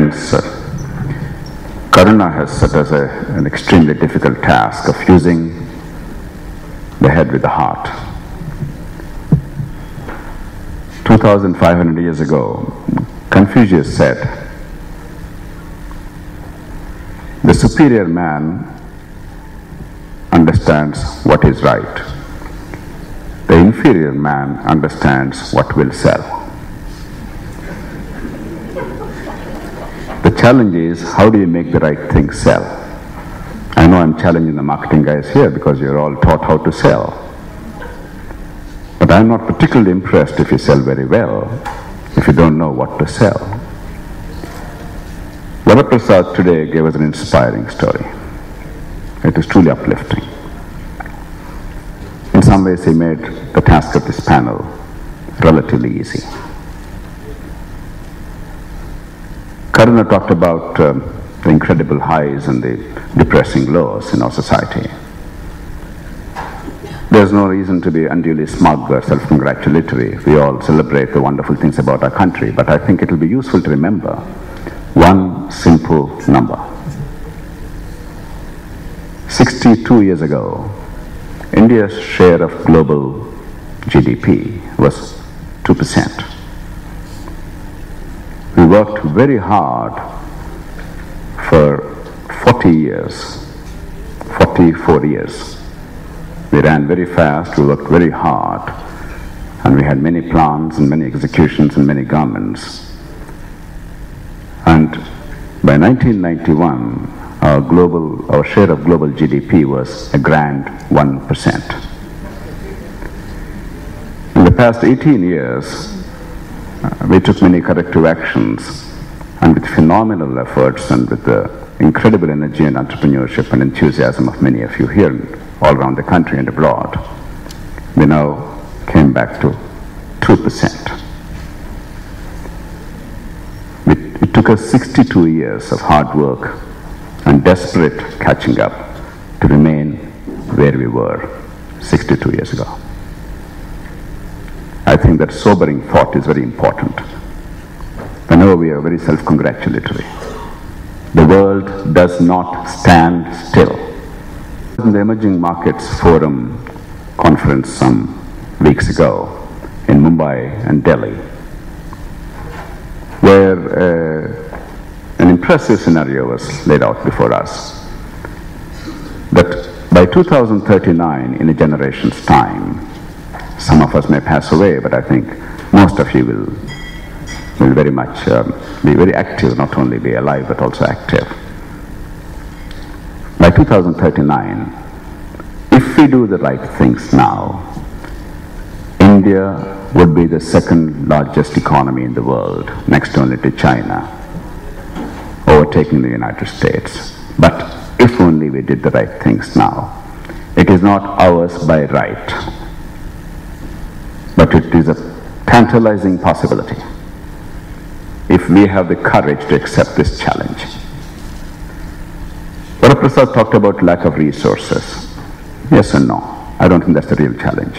Friends, Karuna has set us an extremely difficult task of fusing the head with the heart. 2,500 years ago, Confucius said, "The superior man understands what is right. The inferior man understands what will sell." The challenge is, how do you make the right thing sell? I know I'm challenging the marketing guys here because you're all taught how to sell. But I'm not particularly impressed if you sell very well, if you don't know what to sell. JayaPrakash today gave us an inspiring story. It is truly uplifting. In some ways, he made the task of this panel relatively easy. Karuna talked about the incredible highs and the depressing lows in our society. There's no reason to be unduly smug or self-congratulatory. We all celebrate the wonderful things about our country, but I think it will be useful to remember one simple number. 62 years ago, India's share of global GDP was 2%. We worked very hard for 44 years. We ran very fast, we worked very hard, and we had many plans and many executions and many governments. And by 1991, our share of global GDP was a grand 1%. In the past 18 years, we took many corrective actions, and with phenomenal efforts and with the incredible energy and entrepreneurship and enthusiasm of many of you here all around the country and abroad, we now came back to 2%. It took us 62 years of hard work and desperate catching up to remain where we were 62 years ago. I think that sobering thought is very important. Whenever we are very self-congratulatory, the world does not stand still. In the Emerging Markets Forum conference some weeks ago in Mumbai and Delhi, where an impressive scenario was laid out before us, that by 2039, in a generation's time, some of us may pass away, but I think most of you will very much be very active, not only be alive, but also active. By 2039, if we do the right things now, India would be the second largest economy in the world, next only to China, overtaking the United States. But if only we did the right things now. It is not ours by right, but it is a tantalizing possibility if we have the courage to accept this challenge. JayaPrakash talked about lack of resources. Yes and no. I don't think that's the real challenge.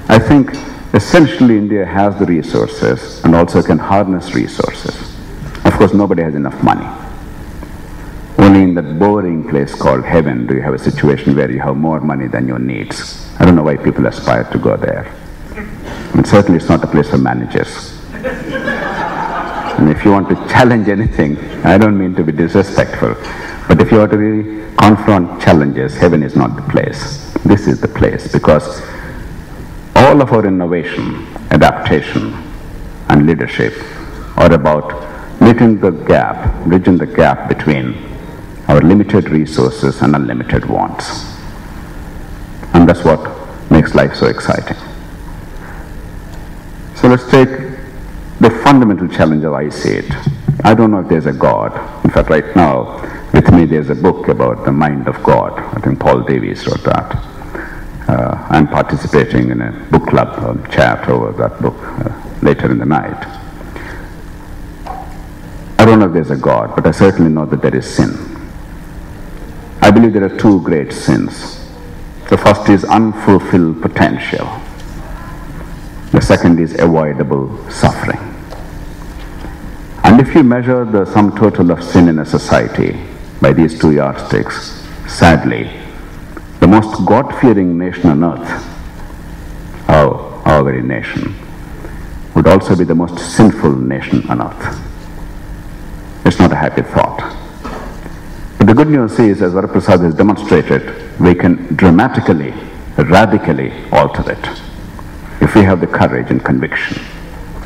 I think essentially India has the resources and also can harness resources. Of course, nobody has enough money. Only in that boring place called heaven do you have a situation where you have more money than your needs. I don't know why people aspire to go there. And certainly it's not a place for managers. And if you want to challenge anything, I don't mean to be disrespectful, but if you want to really confront challenges, heaven is not the place. This is the place, because all of our innovation, adaptation, and leadership are about bridging the gap between our limited resources and unlimited wants. And that's what makes life so exciting. So let's take the fundamental challenge as I see it. I don't know if there's a God. In fact, right now, with me there's a book about the mind of God. I think Paul Davies wrote that. I'm participating in a book club chat over that book later in the night. I don't know if there's a God, but I certainly know that there is sin. I believe there are two great sins. The first is unfulfilled potential. The second is avoidable suffering. And if you measure the sum total of sin in a society by these two yardsticks, sadly, the most God-fearing nation on earth, our very nation, would also be the most sinful nation on earth. It's not a happy thought. But the good news is, as Varaprasad has demonstrated, we can dramatically, radically alter it if we have the courage and conviction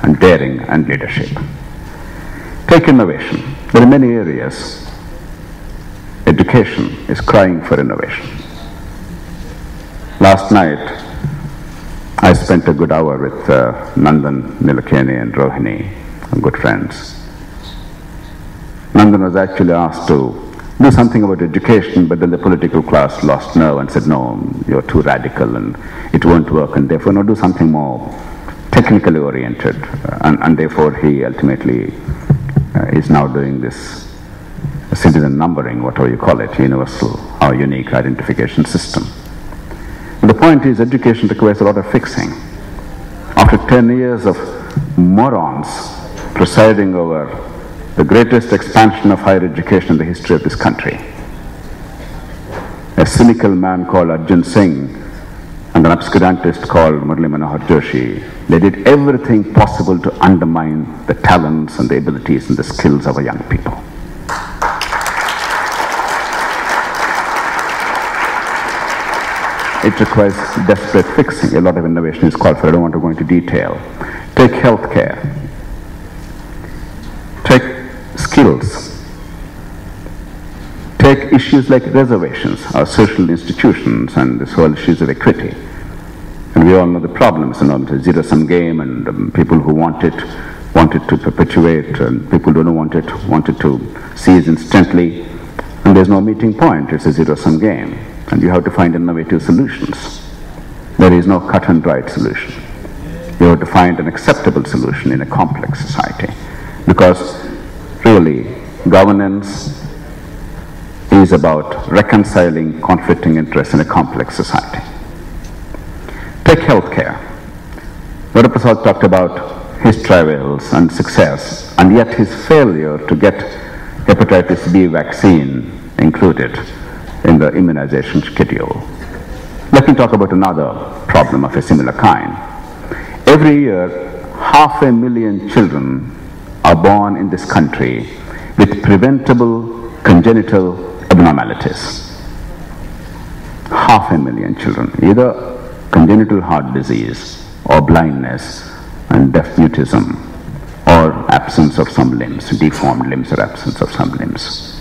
and daring and leadership. Take innovation. There are many areas. Education is crying for innovation. Last night, I spent a good hour with Nandan, Nilakeni and Rohini, good friends. Nandan was actually asked to do something about education, but then the political class lost nerve and said, no, you're too radical and it won't work, and therefore no, do something more technically oriented. And therefore he ultimately is now doing this citizen numbering, whatever you call it, universal or unique identification system. The point is, education requires a lot of fixing. After 10 years of morons presiding over the greatest expansion of higher education in the history of this country, a cynical man called Arjun Singh and an obscurantist called Murali Manohar Joshi, they did everything possible to undermine the talents and the abilities and the skills of our young people. It requires desperate fixing. A lot of innovation is called for. I don't want to go into detail. Take healthcare. Take skills. Take issues like reservations, our social institutions, and this whole issues of equity. And we all know the problems, the zero-sum game, and people who want it to perpetuate, and people who don't want it to seize instantly. And there's no meeting point. It's a zero-sum game. And you have to find innovative solutions. There is no cut and dried solution. You have to find an acceptable solution in a complex society. Because really, governance is about reconciling conflicting interests in a complex society. Take healthcare. Varaprasad talked about his travels and success, and yet his failure to get hepatitis B vaccine included in the immunization schedule. Let me talk about another problem of a similar kind. Every year, 500,000 children are born in this country with preventable congenital abnormalities. 500,000 children, either congenital heart disease or blindness and deaf mutism or absence of some limbs, deformed limbs or absence of some limbs.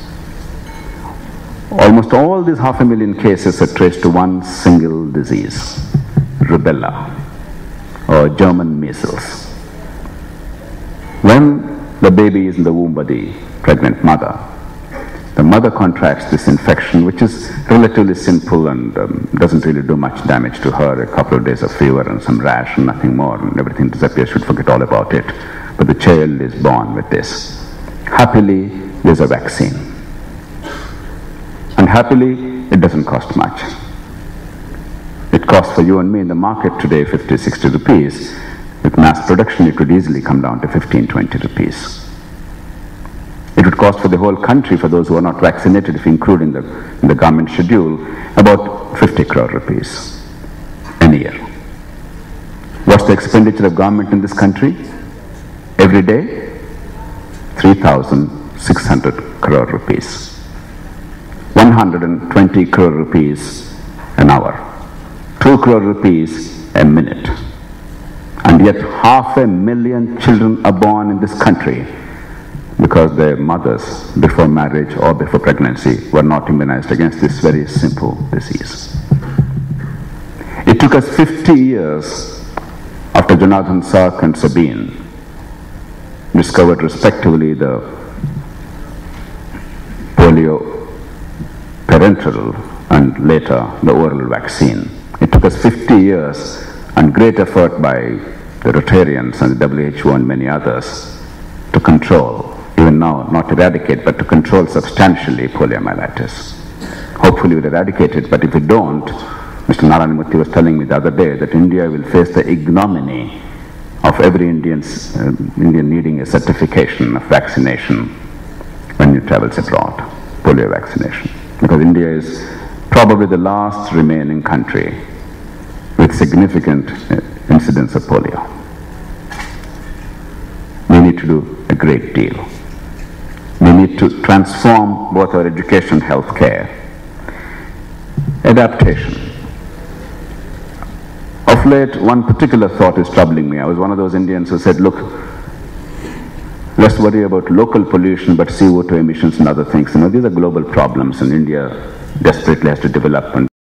Almost all these 500,000 cases are traced to one single disease, rubella or German measles. When the baby is in the womb of the pregnant mother, the mother contracts this infection, which is relatively simple and doesn't really do much damage to her. A couple of days of fever and some rash and nothing more, and everything disappears. She'd forget all about it. But the child is born with this. Happily, there's a vaccine. And happily, it doesn't cost much. It costs for you and me in the market today 50, 60 rupees. With mass production, it could easily come down to 15, 20 rupees. It would cost for the whole country, for those who are not vaccinated, if you include in the government schedule, about 50 crore rupees a year. What's the expenditure of government in this country? Every day, 3,600 crore rupees. 120 crore rupees an hour, 2 crore rupees a minute. And yet 500,000 children are born in this country because their mothers, before marriage or before pregnancy, were not immunized against this very simple disease. It took us 50 years after Jonathan Salk and Sabine discovered respectively the polio parenteral and later the oral vaccine. It took us 50 years and great effort by the Rotarians and the WHO and many others to control, even now not eradicate, but to control substantially poliomyelitis. Hopefully we'll eradicate it, but if we don't, Mr. Narayan was telling me the other day that India will face the ignominy of every Indian needing a certification of vaccination when he travels abroad, polio vaccination. Because India is probably the last remaining country with significant incidence of polio. We need to do a great deal. We need to transform both our education and healthcare. Adaptation. Of late, one particular thought is troubling me. I was one of those Indians who said, look, let's worry about local pollution, but CO2 emissions and other things. You know, these are global problems, and India desperately has to develop and